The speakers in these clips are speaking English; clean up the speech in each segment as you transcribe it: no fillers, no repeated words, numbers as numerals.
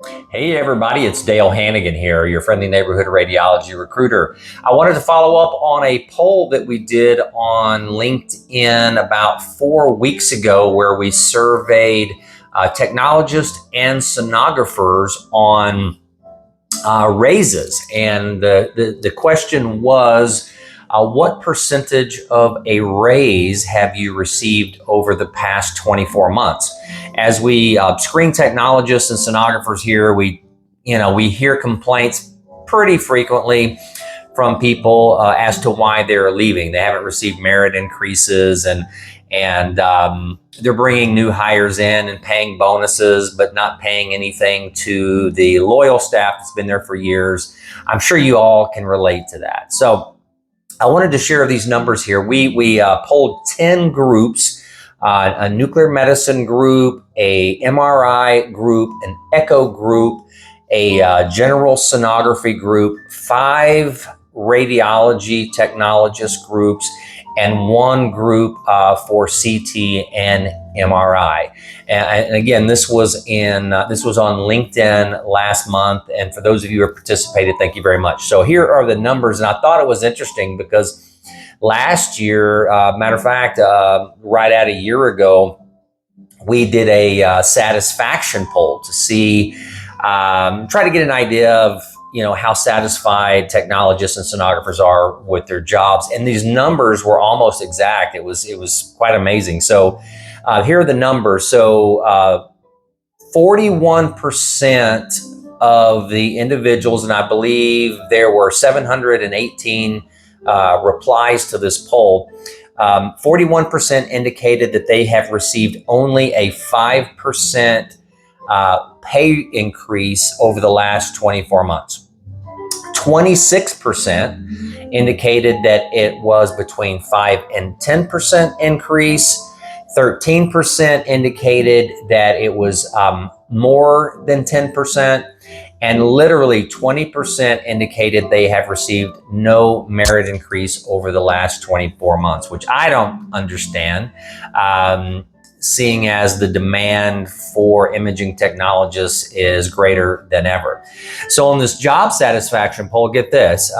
Hey everybody, it's Dale Hannegan here, your friendly neighborhood radiology recruiter. I wanted to follow up on a poll that we did on LinkedIn about 4 weeks ago where we surveyed technologists and sonographers on raises. And the question was, what percentage of a raise have you received over the past 24 months? As we screen technologists and sonographers here, we hear complaints pretty frequently from people as to why they're leaving. They haven't received merit increases, and they're bringing new hires in and paying bonuses, but not paying anything to the loyal staff that's been there for years. I'm sure you all can relate to that. So I wanted to share these numbers here. We polled 10 groups, a nuclear medicine group, a MRI group, an echo group, a general sonography group, 5 radiology technologist groups, and 1 group for CT and MRI. And again, this was on LinkedIn last month. And for those of you who participated, thank you very much. So here are the numbers, and I thought it was interesting because last year, matter of fact, right at a year ago, we did a satisfaction poll to see, try to get an idea of how satisfied technologists and sonographers are with their jobs. And these numbers were almost exact. It was quite amazing. So here are the numbers. So 41% of the individuals, and I believe there were 718 replies to this poll, 41% indicated that they have received only a 5% pay increase over the last 24 months. 26% indicated that it was between 5 and 10% increase. 13% indicated that it was more than 10%. And literally 20% indicated they have received no merit increase over the last 24 months, which I don't understand. Seeing as the demand for imaging technologists is greater than ever. So on this job satisfaction poll, get this,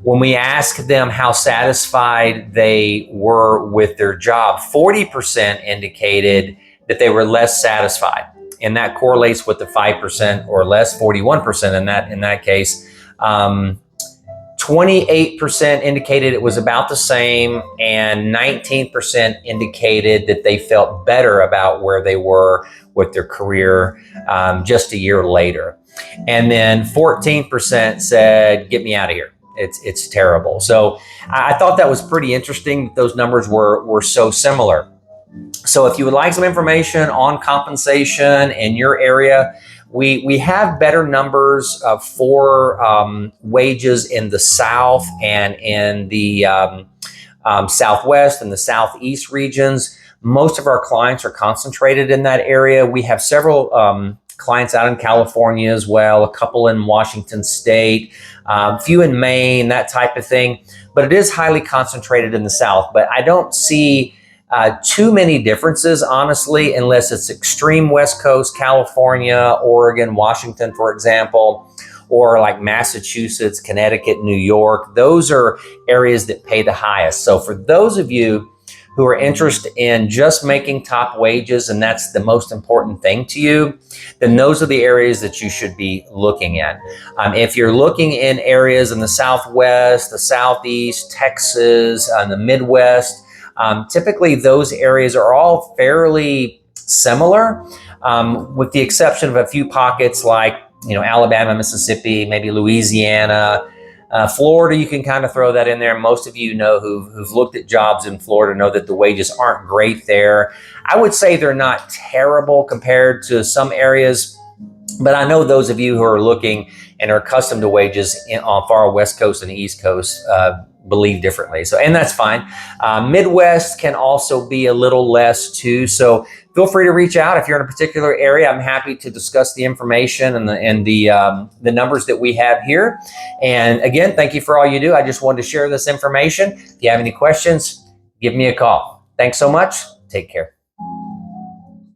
when we asked them how satisfied they were with their job, 40% indicated that they were less satisfied. And that correlates with the 5% or less, 41% in that case. 28% indicated it was about the same, and 19% indicated that they felt better about where they were with their career just a year later. And then 14% said, get me out of here. It's terrible. So I thought that was pretty interesting. Those numbers were so similar. So if you would like some information on compensation in your area, we have better numbers for wages in the South and in the Southwest and the Southeast regions. Most of our clients are concentrated in that area. We have several clients out in California as well, a couple in Washington State, a few in Maine, that type of thing. But it is highly concentrated in the South. But I don't see too many differences, honestly, unless it's extreme West Coast, California, Oregon, Washington, for example, or like Massachusetts, Connecticut, New York. Those are areas that pay the highest. So for those of you who are interested in just making top wages, and that's the most important thing to you, then those are the areas that you should be looking at. If you're looking in areas in the Southwest, the Southeast, Texas, and the Midwest, typically those areas are all fairly similar, with the exception of a few pockets like, Alabama, Mississippi, maybe Louisiana, Florida. You can kind of throw that in there. Most of you know who've looked at jobs in Florida know that the wages aren't great there. I would say they're not terrible compared to some areas, but I know those of you who are looking and are accustomed to wages on far West Coast and East Coast believe differently. So, and that's fine. Midwest can also be a little less too. So feel free to reach out if you're in a particular area. I'm happy to discuss the information and the numbers that we have here. And again, thank you for all you do. I just wanted to share this information. If you have any questions, give me a call. Thanks so much. Take care.